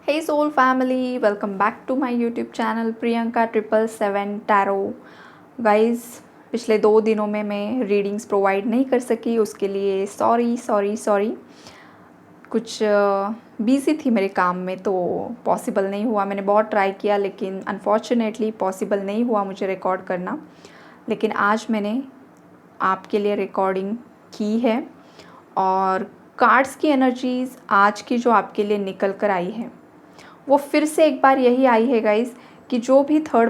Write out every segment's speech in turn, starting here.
Hey soul family, welcome back to my YouTube channel Priyanka 777 Tarot. Guys पिछले 2 दिनों में मैं रीडिंग्स प्रोवाइड नहीं कर सकी, उसके लिए सॉरी। कुछ बिज़ी थी मेरे काम में तो पॉसिबल नहीं हुआ। मैंने बहुत ट्राई किया लेकिन अनफॉर्चुनेटली पॉसिबल नहीं हुआ मुझे रिकॉर्ड करना। लेकिन आज मैंने आपके लिए रिकॉर्डिंग की है और कार्ड्स की एनर्जीज़ आज की जो आपके लिए निकल कर आई है वो फिर से एक बार यही आई है गाइस कि जो भी थर्ड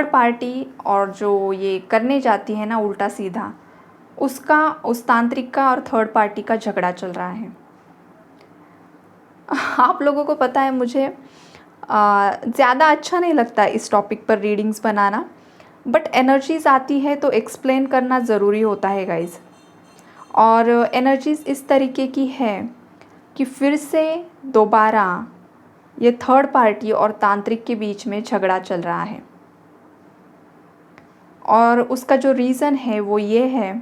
पार्टी और जो ये करने जाती है ना उल्टा सीधा, उसका उस तांत्रिक का और थर्ड पार्टी का झगड़ा चल रहा है। आप लोगों को पता है मुझे ज़्यादा अच्छा नहीं लगता इस टॉपिक पर रीडिंग्स बनाना, बट एनर्जीज़ आती है तो एक्सप्लेन करना ज़रूरी होता है गाइस। और एनर्जीज़ इस तरीके की है कि फिर से दोबारा ये थर्ड पार्टी और तांत्रिक के बीच में झगड़ा चल रहा है। और उसका जो रीज़न है वो ये है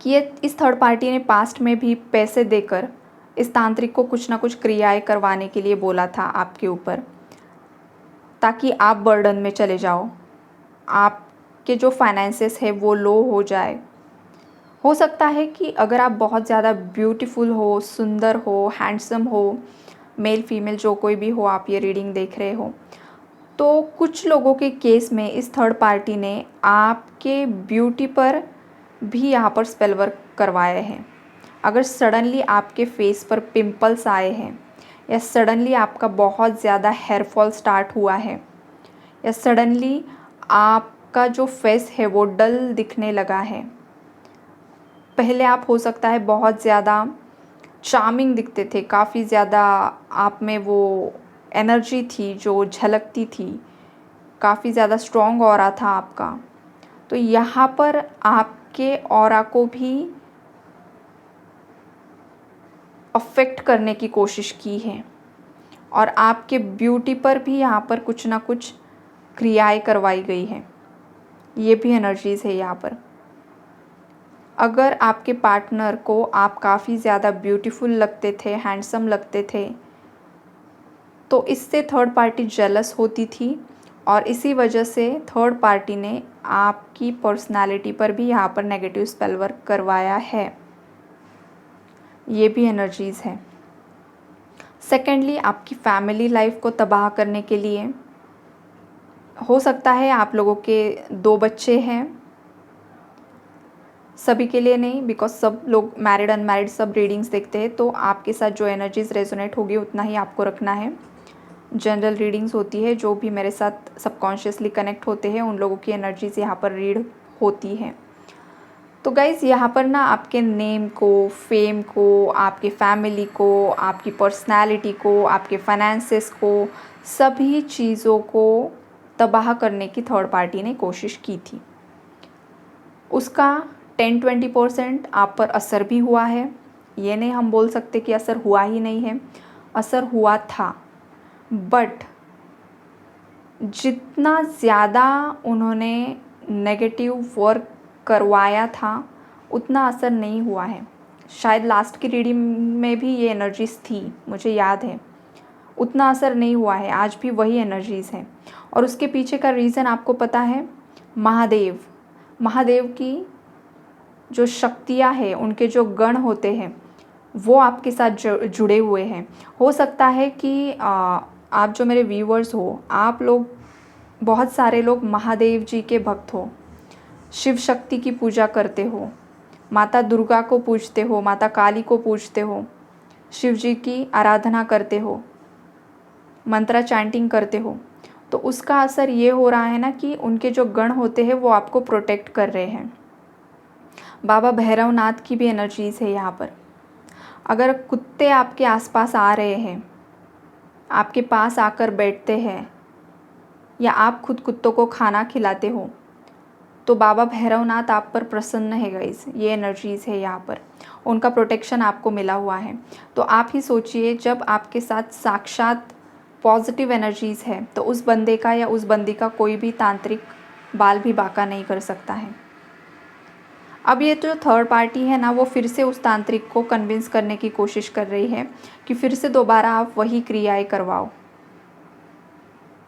कि ये इस थर्ड पार्टी ने पास्ट में भी पैसे देकर इस तांत्रिक को कुछ ना कुछ क्रियाएं करवाने के लिए बोला था आपके ऊपर, ताकि आप बर्डन में चले जाओ, आपके जो फाइनेंसेस है वो लो हो जाए। हो सकता है कि अगर आप बहुत ज़्यादा ब्यूटीफुल हो, सुंदर हो, हैंडसम हो, मेल फीमेल जो कोई भी हो, आप ये रीडिंग देख रहे हो, तो कुछ लोगों के केस में इस थर्ड पार्टी ने आपके ब्यूटी पर भी यहाँ पर स्पेल वर्क करवाया है। अगर सडनली आपके फेस पर पिंपल्स आए हैं, या सडनली आपका बहुत ज़्यादा हेयर फॉल स्टार्ट हुआ है, या सडनली आपका जो फेस है वो डल दिखने लगा है। पहले आप हो सकता है बहुत ज़्यादा चार्मिंग दिखते थे, काफ़ी ज़्यादा आप में वो एनर्जी थी जो झलकती थी, काफ़ी ज़्यादा स्ट्रॉन्ग ऑरा था आपका। तो यहाँ पर आपके ऑरा को भी अफेक्ट करने की कोशिश की है और आपके ब्यूटी पर भी यहाँ पर कुछ ना कुछ क्रियाएं करवाई गई हैं। ये भी एनर्जीज़ है यहाँ पर। अगर आपके पार्टनर को आप काफ़ी ज़्यादा ब्यूटीफुल लगते थे, हैंडसम लगते थे, तो इससे थर्ड पार्टी जेलस होती थी और इसी वजह से थर्ड पार्टी ने आपकी पर्सनालिटी पर भी यहाँ पर नेगेटिव स्पेल वर्क करवाया है। ये भी एनर्जीज़ है। सेकेंडली, आपकी फैमिली लाइफ को तबाह करने के लिए हो सकता है आप लोगों के 2 बच्चे हैं, सभी के लिए नहीं, बिकॉज सब लोग मैरिड अनमैरिड सब रीडिंग्स देखते हैं, तो आपके साथ जो एनर्जीज़ रेजोनेट होगी उतना ही आपको रखना है। जनरल रीडिंग्स होती है, जो भी मेरे साथ सबकॉन्शियसली कनेक्ट होते हैं उन लोगों की एनर्जीज़ यहाँ पर रीड होती हैं। तो गाइज़ यहाँ पर ना आपके नेम को, फेम को, आपके फैमिली को, आपकी पर्सनैलिटी को, आपके फाइनेंसेस को, सभी चीज़ों को तबाह करने की थर्ड पार्टी ने कोशिश की थी। उसका 10-20% आप पर असर भी हुआ है। ये नहीं हम बोल सकते कि असर हुआ ही नहीं है, असर हुआ था, बट जितना ज़्यादा उन्होंने नेगेटिव वर्क करवाया था उतना असर नहीं हुआ है। शायद लास्ट की रीडिंग में भी ये एनर्जीज़ थी, मुझे याद है, उतना असर नहीं हुआ है। आज भी वही एनर्जीज़ हैं और उसके पीछे का रीज़न आपको पता है। महादेव की जो शक्तियाँ हैं, उनके जो गण होते हैं वो आपके साथ जुड़े हुए हैं। हो सकता है कि आप जो मेरे व्यूअर्स हो, आप लोग बहुत सारे लोग महादेव जी के भक्त हो, शिव शक्ति की पूजा करते हो, माता दुर्गा को पूजते हो, माता काली को पूजते हो, शिव जी की आराधना करते हो, मंत्रा चैंटिंग करते हो। तो उसका असर ये हो रहा है ना कि उनके जो गण होते हैं वो आपको प्रोटेक्ट कर रहे हैं। बाबा भैरवनाथ की भी एनर्जीज़ है यहाँ पर। अगर कुत्ते आपके आसपास आ रहे हैं, आपके पास आकर बैठते हैं, या आप खुद कुत्तों को खाना खिलाते हो, तो बाबा भैरवनाथ आप पर प्रसन्न है गाइस। ये एनर्जीज़ है यहाँ पर, उनका प्रोटेक्शन आपको मिला हुआ है। तो आप ही सोचिए, जब आपके साथ साक्षात पॉजिटिव एनर्जीज़ है तो उस बंदे का या उस बंदी का कोई भी तांत्रिक बाल भी बांका नहीं कर सकता है। अब ये जो थर्ड पार्टी है ना, वो फिर से उस तांत्रिक को कन्विंस करने की कोशिश कर रही है कि फिर से दोबारा आप वही क्रियाएं करवाओ।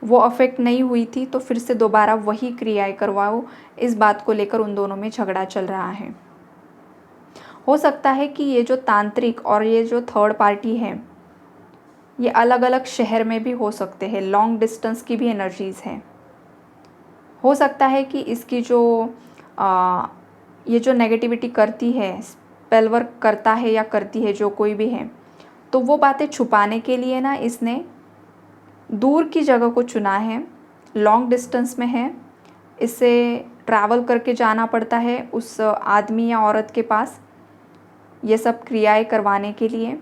वो अफेक्ट नहीं हुई थी तो फिर से दोबारा वही क्रियाएं करवाओ। इस बात को लेकर उन दोनों में झगड़ा चल रहा है। हो सकता है कि ये जो तांत्रिक और ये जो थर्ड पार्टी है, ये अलग अलग शहर में भी हो सकते हैं। लॉन्ग डिस्टेंस की भी एनर्जीज़ हैं। हो सकता है कि इसकी जो ये जो नेगेटिविटी करती है, स्पेल वर्क करता है या करती है, जो कोई भी है, तो वो बातें छुपाने के लिए ना इसने दूर की जगह को चुना है। लॉन्ग डिस्टेंस में है, इसे ट्रैवल करके जाना पड़ता है उस आदमी या औरत के पास ये सब क्रियाएं करवाने के लिए,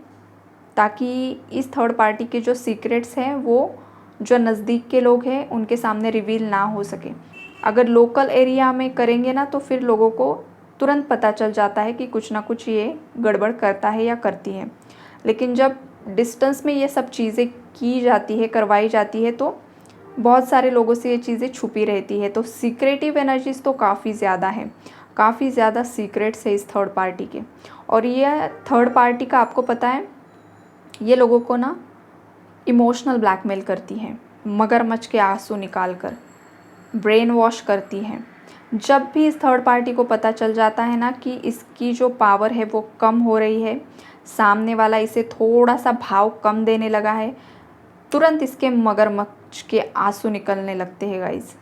ताकि इस थर्ड पार्टी के जो सीक्रेट्स हैं वो जो नज़दीक के लोग हैं उनके सामने रिवील ना हो सके। अगर लोकल एरिया में करेंगे ना तो फिर लोगों को तुरंत पता चल जाता है कि कुछ ना कुछ ये गड़बड़ करता है या करती है। लेकिन जब डिस्टेंस में ये सब चीज़ें की जाती है, करवाई जाती है, तो बहुत सारे लोगों से ये चीज़ें छुपी रहती है। तो सीक्रेटिव एनर्जीज़ तो काफ़ी ज़्यादा है, काफ़ी ज़्यादा सीक्रेट्स है इस थर्ड पार्टी के। और ये थर्ड पार्टी का आपको पता है, ये लोगों को ना इमोशनल ब्लैकमेल करती है, मगरमच्छ के आंसू निकाल कर ब्रेन वॉश करती है। जब भी इस थर्ड पार्टी को पता चल जाता है ना कि इसकी जो पावर है वो कम हो रही है, सामने वाला इसे थोड़ा सा भाव कम देने लगा है, तुरंत इसके मगरमच्छ के आंसू निकलने लगते हैं गाइस।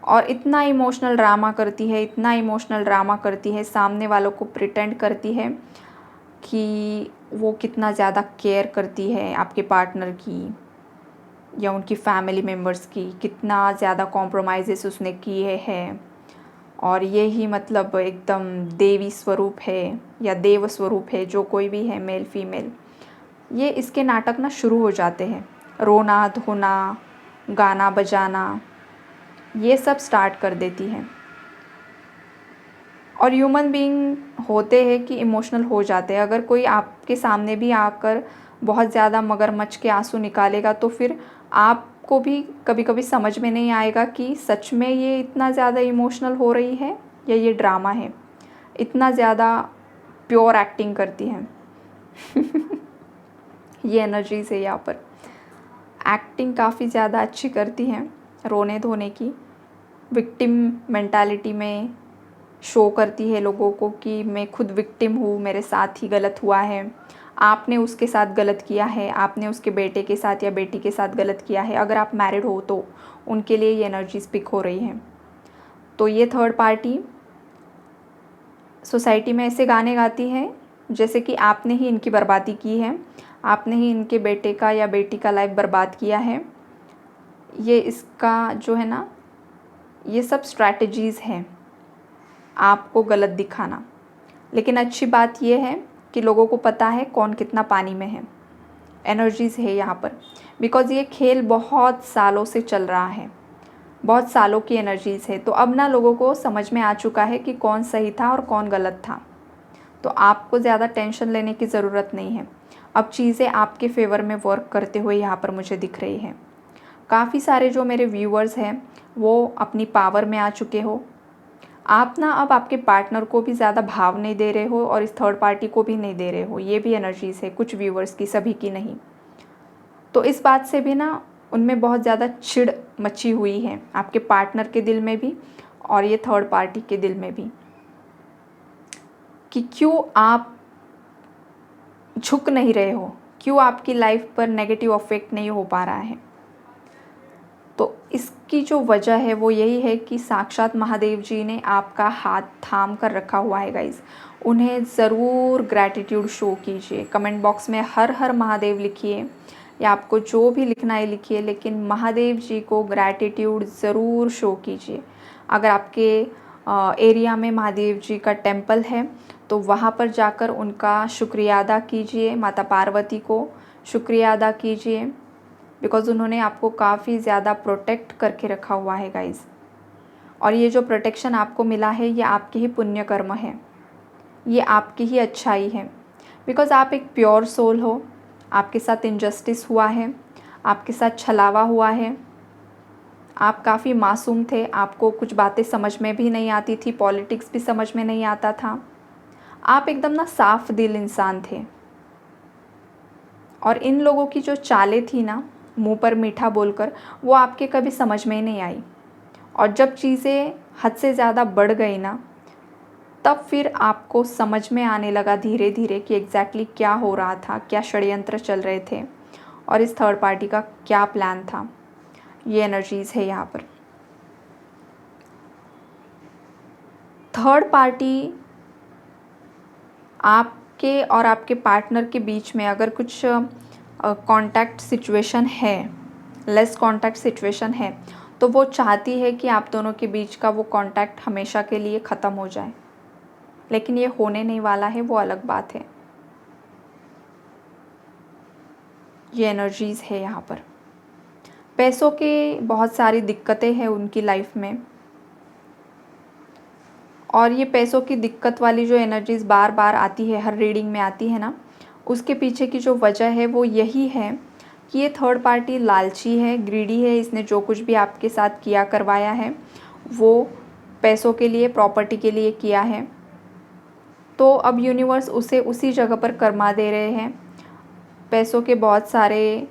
और इतना इमोशनल ड्रामा करती है, इतना इमोशनल ड्रामा करती है, सामने वालों को प्रिटेंड करती है कि वो कितना ज़्यादा केयर करती है आपके पार्टनर की या उनकी फैमिली मेम्बर्स की, कितना ज़्यादा कॉम्प्रोमाइज़ेस उसने किए हैं। और ये ही मतलब एकदम देवी स्वरूप है या देव स्वरूप है, जो कोई भी है, मेल फीमेल, ये इसके नाटक ना शुरू हो जाते हैं। रोना धोना, गाना बजाना, ये सब स्टार्ट कर देती है। और ह्यूमन बीइंग होते हैं कि इमोशनल हो जाते हैं। अगर कोई आपके सामने भी आकर बहुत ज़्यादा मगरमच्छ के आंसू निकालेगा तो फिर आपको भी कभी कभी समझ में नहीं आएगा कि सच में ये इतना ज़्यादा इमोशनल हो रही है या ये ड्रामा है। इतना ज़्यादा प्योर एक्टिंग करती है ये एनर्जीज है यहाँ पर। एक्टिंग काफ़ी ज़्यादा अच्छी करती हैं, रोने धोने की, विक्टिम मेंटालिटी में शो करती है लोगों को कि मैं खुद विक्टिम हूँ, मेरे साथ ही गलत हुआ है, आपने उसके साथ गलत किया है, आपने उसके बेटे के साथ या बेटी के साथ गलत किया है। अगर आप मैरिड हो तो उनके लिए ये एनर्जी स्पिक हो रही है। तो ये थर्ड पार्टी सोसाइटी में ऐसे गाने गाती है जैसे कि आपने ही इनकी बर्बादी की है, आपने ही इनके बेटे का या बेटी का लाइफ बर्बाद किया है। ये इसका जो है ना, ये सब स्ट्रैटेजीज़ हैं आपको गलत दिखाना। लेकिन अच्छी बात यह है कि लोगों को पता है कौन कितना पानी में है। एनर्जीज़ है यहाँ पर, बिकॉज़ ये खेल बहुत सालों से चल रहा है, बहुत सालों की एनर्जीज़ है। तो अब ना लोगों को समझ में आ चुका है कि कौन सही था और कौन गलत था। तो आपको ज़्यादा टेंशन लेने की ज़रूरत नहीं है। अब चीज़ें आपके फेवर में वर्क करते हुए यहाँ पर मुझे दिख रही है। काफ़ी सारे जो मेरे व्यूअर्स हैं वो अपनी पावर में आ चुके हो। आप ना अब आपके पार्टनर को भी ज़्यादा भाव नहीं दे रहे हो और इस थर्ड पार्टी को भी नहीं दे रहे हो। ये भी एनर्जीज़ है कुछ व्यूअर्स की, सभी की नहीं। तो इस बात से भी ना उनमें बहुत ज़्यादा चिढ़ मची हुई है, आपके पार्टनर के दिल में भी और ये थर्ड पार्टी के दिल में भी, कि क्यों आप झुक नहीं रहे हो, क्यों आपकी लाइफ पर नेगेटिव इफेक्ट नहीं हो पा रहा है। तो इसकी जो वजह है वो यही है कि साक्षात महादेव जी ने आपका हाथ थाम कर रखा हुआ है गाइस। उन्हें ज़रूर ग्रैटिट्यूड शो कीजिए। कमेंट बॉक्स में हर हर महादेव लिखिए या आपको जो भी लिखना है लिखिए, लेकिन महादेव जी को ग्रैटिट्यूड ज़रूर शो कीजिए। अगर आपके एरिया में महादेव जी का टेम्पल है तो वहाँ पर जाकर उनका शुक्रिया अदा कीजिए, माता पार्वती को शुक्रिया अदा कीजिए, बिकॉज़ उन्होंने आपको काफ़ी ज़्यादा प्रोटेक्ट करके रखा हुआ है गाइज़। और ये जो प्रोटेक्शन आपको मिला है ये आपके ही पुण्य कर्म है, ये आपकी ही अच्छाई है, बिकॉज़ आप एक प्योर सोल हो। आपके साथ इनजस्टिस हुआ है, आपके साथ छलावा हुआ है, आप काफ़ी मासूम थे, आपको कुछ बातें समझ में भी नहीं आती थी, पॉलिटिक्स भी समझ में नहीं आता था। आप एकदम ना साफ दिल इंसान थे। और इन लोगों की जो चालें थी ना, मुंह पर मीठा बोलकर, वो आपके कभी समझ में ही नहीं आई। और जब चीज़ें हद से ज़्यादा बढ़ गई ना, तब फिर आपको समझ में आने लगा धीरे धीरे कि एग्जैक्टली क्या हो रहा था, क्या षड्यंत्र चल रहे थे और इस थर्ड पार्टी का क्या प्लान था। ये एनर्जीज़ है यहाँ पर। थर्ड पार्टी आपके और आपके पार्टनर के बीच में अगर कुछ कांटेक्ट सिचुएशन है, लेस कांटेक्ट सिचुएशन है, तो वो चाहती है कि आप दोनों के बीच का वो कांटेक्ट हमेशा के लिए ख़त्म हो जाए। लेकिन ये होने नहीं वाला है, वो अलग बात है। ये एनर्जीज़ है यहाँ पर। पैसों के बहुत सारी दिक्कतें हैं उनकी लाइफ में, और ये पैसों की दिक्कत वाली जो एनर्जीज़ बार बार आती है, हर रीडिंग में आती है ना, उसके पीछे की जो वजह है वो यही है कि ये थर्ड पार्टी लालची है, ग्रीडी है। इसने जो कुछ भी आपके साथ किया करवाया है वो पैसों के लिए, प्रॉपर्टी के लिए किया है। तो अब यूनिवर्स उसे उसी जगह पर कर्मा दे रहे हैं। पैसों के बहुत सारे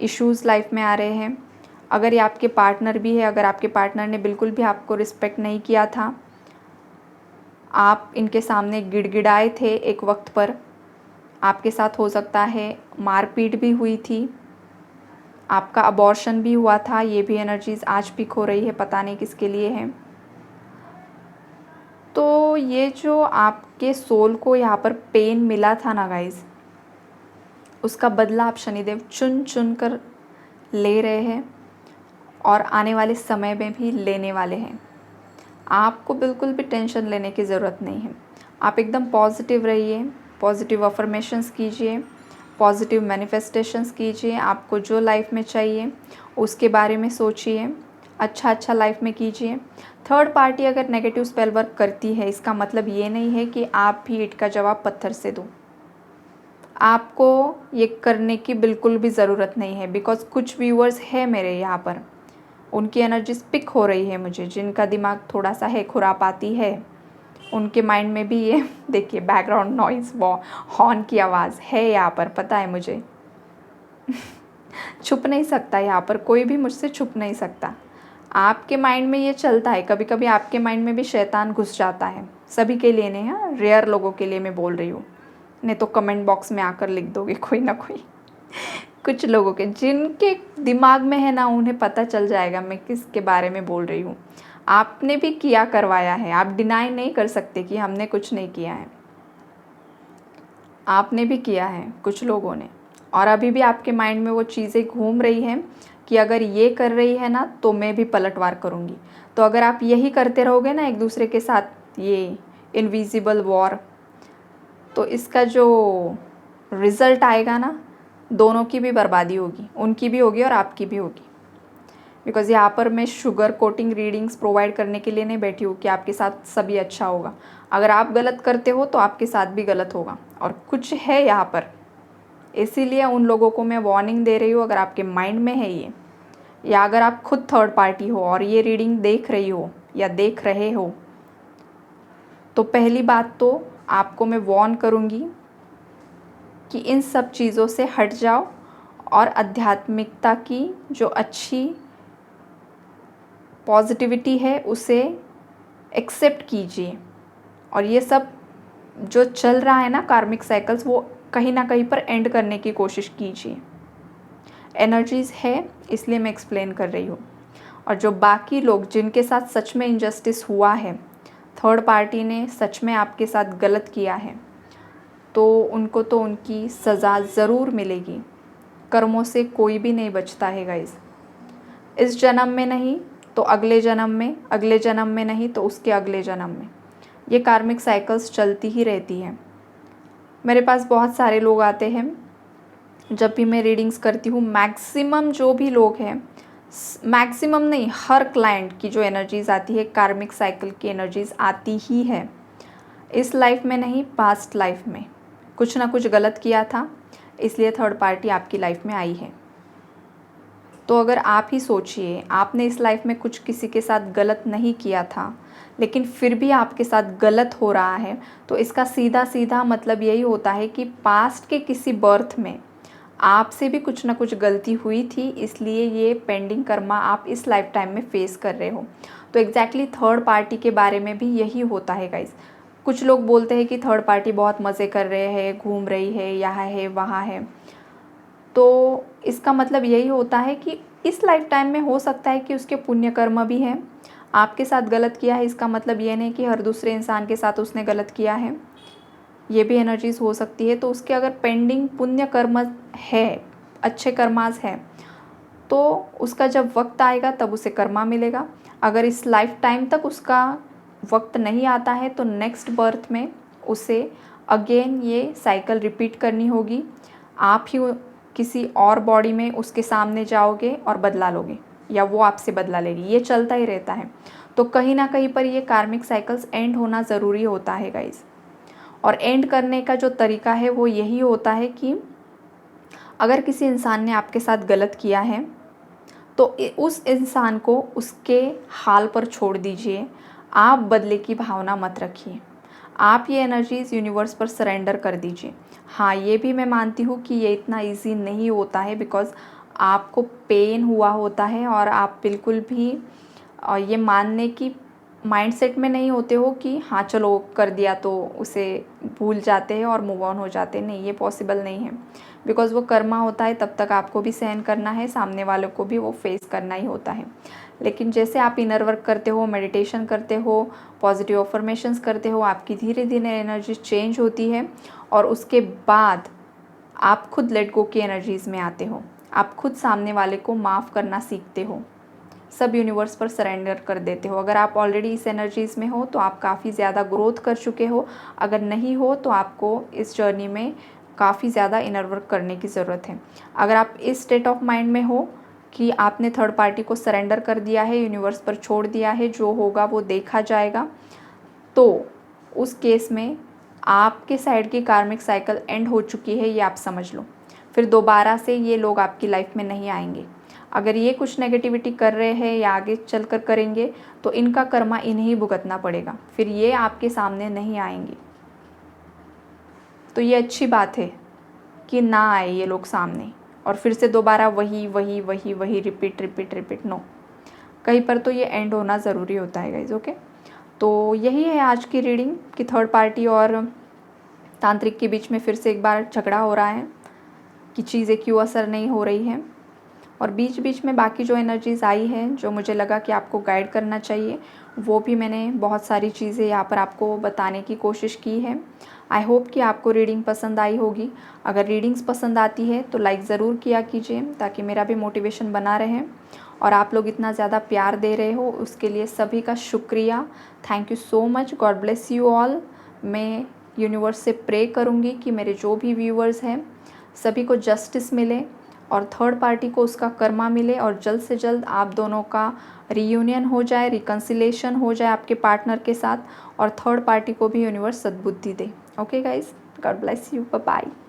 इश्यूज़ लाइफ में आ रहे हैं। अगर ये आपके पार्टनर भी है, अगर आपके पार्टनर ने बिल्कुल भी आपको रिस्पेक्ट नहीं किया था, आप इनके सामने गिड़गिड़ाए थे एक वक्त पर, आपके साथ हो सकता है मारपीट भी हुई थी, आपका अबॉर्शन भी हुआ था, ये भी एनर्जीज़ आज पिक हो रही है, पता नहीं किसके लिए है। तो ये जो आपके सोल को यहाँ पर पेन मिला था ना गाइज़, उसका बदला आप शनिदेव चुन चुन कर ले रहे हैं और आने वाले समय में भी लेने वाले हैं। आपको बिल्कुल भी टेंशन लेने की ज़रूरत नहीं है। आप एकदम पॉजिटिव रहिए, पॉजिटिव अफर्मेशंस कीजिए, पॉजिटिव मैनिफेस्टेशंस कीजिए। आपको जो लाइफ में चाहिए उसके बारे में सोचिए, अच्छा लाइफ में कीजिए। थर्ड पार्टी अगर नेगेटिव स्पेल वर्क करती है, इसका मतलब ये नहीं है कि आप भी ईंट का जवाब पत्थर से दो। आपको ये करने की बिल्कुल भी ज़रूरत नहीं है, बिकॉज़ कुछ व्यूअर्स है मेरे यहाँ पर, उनकी एनर्जी पिक हो रही है मुझे, जिनका दिमाग थोड़ा सा है, खुरापाती है, उनके माइंड में भी ये देखिए बैकग्राउंड नॉइज़, वो हॉर्न की आवाज़ है यहाँ पर, पता है मुझे। छुप नहीं सकता यहाँ पर, कोई भी मुझसे छुप नहीं सकता। आपके माइंड में ये चलता है, कभी कभी आपके माइंड में भी शैतान घुस जाता है। सभी के लिए नहीं, हाँ, रेयर लोगों के लिए मैं बोल रही हूँ, नहीं तो कमेंट बॉक्स में आकर लिख दोगे कोई ना कोई। कुछ लोगों के जिनके दिमाग में है ना, उन्हें पता चल जाएगा मैं किसके बारे में बोल रही हूँ। आपने भी किया करवाया है, आप डिनाई नहीं कर सकते कि हमने कुछ नहीं किया है। आपने भी किया है, कुछ लोगों ने, और अभी भी आपके माइंड में वो चीज़ें घूम रही हैं कि अगर ये कर रही है ना तो मैं भी पलटवार करूँगी। तो अगर आप यही करते रहोगे ना एक दूसरे के साथ, ये इनविजिबल वॉर, तो इसका जो रिज़ल्ट आएगा ना, दोनों की भी बर्बादी होगी, उनकी भी होगी और आपकी भी होगी। बिकॉज़ यहाँ पर मैं शुगर कोटिंग रीडिंग्स प्रोवाइड करने के लिए नहीं बैठी हूँ कि आपके साथ सभी अच्छा होगा। अगर आप गलत करते हो तो आपके साथ भी गलत होगा, और कुछ है यहाँ पर, इसीलिए उन लोगों को मैं वार्निंग दे रही हूँ। अगर आपके माइंड में है ये, या अगर आप खुद थर्ड पार्टी हो और ये रीडिंग देख रही हो या देख रहे हो, तो पहली बात तो आपको मैं वार्न करूँगी कि इन सब चीज़ों से हट जाओ और आध्यात्मिकता की जो अच्छी पॉजिटिविटी है उसे एक्सेप्ट कीजिए। और ये सब जो चल रहा है ना, कार्मिक साइकिल्स, वो कहीं ना कहीं पर एंड करने की कोशिश कीजिए। एनर्जीज़ है, इसलिए मैं एक्सप्लेन कर रही हूँ। और जो बाकी लोग जिनके साथ सच में इनजस्टिस हुआ है, थर्ड पार्टी ने सच में आपके साथ गलत किया है, तो उनको तो उनकी सज़ा ज़रूर मिलेगी। कर्मों से कोई भी नहीं बचता है गाइस। इस जन्म में नहीं तो अगले जन्म में, अगले जन्म में नहीं तो उसके अगले जन्म में, ये कार्मिक साइकिल्स चलती ही रहती है। मेरे पास बहुत सारे लोग आते हैं, जब भी मैं रीडिंग्स करती हूँ, मैक्सिमम जो भी लोग हैं, मैक्सिमम नहीं, हर क्लाइंट की जो एनर्जीज़ आती है, कार्मिक साइकिल की एनर्जीज़ आती ही है। इस लाइफ में नहीं, पास्ट लाइफ में कुछ ना कुछ गलत किया था, इसलिए थर्ड पार्टी आपकी लाइफ में आई है। तो अगर आप ही सोचिए, आपने इस लाइफ में कुछ किसी के साथ गलत नहीं किया था, लेकिन फिर भी आपके साथ गलत हो रहा है, तो इसका सीधा सीधा मतलब यही होता है कि पास्ट के किसी बर्थ में आपसे भी कुछ ना कुछ गलती हुई थी, इसलिए ये पेंडिंग कर्मा आप इस लाइफ टाइम में फेस कर रहे हो। तो एग्जैक्टली थर्ड पार्टी के बारे में भी यही होता है गाइस। कुछ लोग बोलते हैं कि थर्ड पार्टी बहुत मज़े कर रहे हैं, घूम रही है, यहाँ है वहाँ है, तो इसका मतलब यही होता है कि इस लाइफ टाइम में हो सकता है कि उसके पुण्य कर्म भी हैं। आपके साथ गलत किया है, इसका मतलब ये नहीं कि हर दूसरे इंसान के साथ उसने गलत किया है, ये भी एनर्जीज हो सकती है। तो उसके अगर पेंडिंग पुण्य कर्म है, अच्छे कर्मास है, तो उसका जब वक्त आएगा तब उसे कर्मा मिलेगा। अगर इस लाइफ टाइम तक उसका वक्त नहीं आता है तो नेक्स्ट बर्थ में उसे अगेन ये साइकिल रिपीट करनी होगी। आप ही किसी और बॉडी में उसके सामने जाओगे और बदला लोगे, या वो आपसे बदला लेगी, ये चलता ही रहता है। तो कहीं ना कहीं पर ये कार्मिक साइकिल्स एंड होना ज़रूरी होता है गाइज। और एंड करने का जो तरीका है वो यही होता है कि अगर किसी इंसान ने आपके साथ गलत किया है तो उस इंसान को उसके हाल पर छोड़ दीजिए। आप बदले की भावना मत रखिए, आप ये एनर्जीज़ यूनिवर्स पर सरेंडर कर दीजिए। हाँ, ये भी मैं मानती हूँ कि ये इतना इजी नहीं होता है, बिकॉज़ आपको पेन हुआ होता है और आप बिल्कुल भी ये मानने की माइंडसेट में नहीं होते हो कि हाँ चलो कर दिया तो उसे भूल जाते हैं और मूव ऑन हो जाते हैं। नहीं, ये पॉसिबल नहीं है, बिकॉज़ वो कर्मा होता है, तब तक आपको भी सहन करना है, सामने वालों को भी वो फेस करना ही होता है। लेकिन जैसे आप इनर वर्क करते हो, मेडिटेशन करते हो, पॉजिटिव अफर्मेशंस करते हो, आपकी धीरे धीरे एनर्जी चेंज होती है और उसके बाद आप खुद लेट गो की एनर्जीज़ में आते हो। आप खुद सामने वाले को माफ़ करना सीखते हो, सब यूनिवर्स पर सरेंडर कर देते हो। अगर आप ऑलरेडी इस एनर्जीज़ में हो तो आप काफ़ी ज़्यादा ग्रोथ कर चुके हो। अगर नहीं हो तो आपको इस जर्नी में काफ़ी ज़्यादा इनर वर्क करने की ज़रूरत है। अगर आप इस स्टेट ऑफ माइंड में हो कि आपने थर्ड पार्टी को सरेंडर कर दिया है, यूनिवर्स पर छोड़ दिया है, जो होगा वो देखा जाएगा, तो उस केस में आपके साइड की कार्मिक साइकिल एंड हो चुकी है, ये आप समझ लो। फिर दोबारा से ये लोग आपकी लाइफ में नहीं आएंगे। अगर ये कुछ नेगेटिविटी कर रहे हैं या आगे चल कर करेंगे तो इनका कर्मा इन्हें ही भुगतना पड़ेगा, फिर ये आपके सामने नहीं आएंगे। तो ये अच्छी बात है कि ना आए ये लोग सामने और फिर से दोबारा वही वही वही वही रिपीट रिपीट रिपीट। नो, कहीं पर तो ये एंड होना ज़रूरी होता है गाइज। ओके, तो यही है आज की रीडिंग कि थर्ड पार्टी और तांत्रिक के बीच में फिर से एक बार झगड़ा हो रहा है कि चीज़ें क्यों असर नहीं हो रही हैं। और बीच बीच में बाकी जो एनर्जीज़ आई हैं, जो मुझे लगा कि आपको गाइड करना चाहिए, वो भी मैंने बहुत सारी चीज़ें यहाँ पर आपको बताने की कोशिश की है। आई होप कि आपको रीडिंग पसंद आई होगी। अगर रीडिंग्स पसंद आती है तो लाइक ज़रूर किया कीजिए, ताकि मेरा भी मोटिवेशन बना रहे। और आप लोग इतना ज़्यादा प्यार दे रहे हो उसके लिए सभी का शुक्रिया। Thank you so much. God bless you all. मैं यूनिवर्स से प्रे करूँगी कि मेरे जो भी व्यूअर्स हैं सभी को जस्टिस मिले और थर्ड पार्टी को उसका कर्मा मिले और जल्द से जल्द आप दोनों का रीयूनियन हो जाए, रिकन्सिलेशन हो जाए आपके पार्टनर के साथ, और थर्ड पार्टी को भी यूनिवर्स सद्बुद्धि दे। Okay guys, God bless you, bye bye.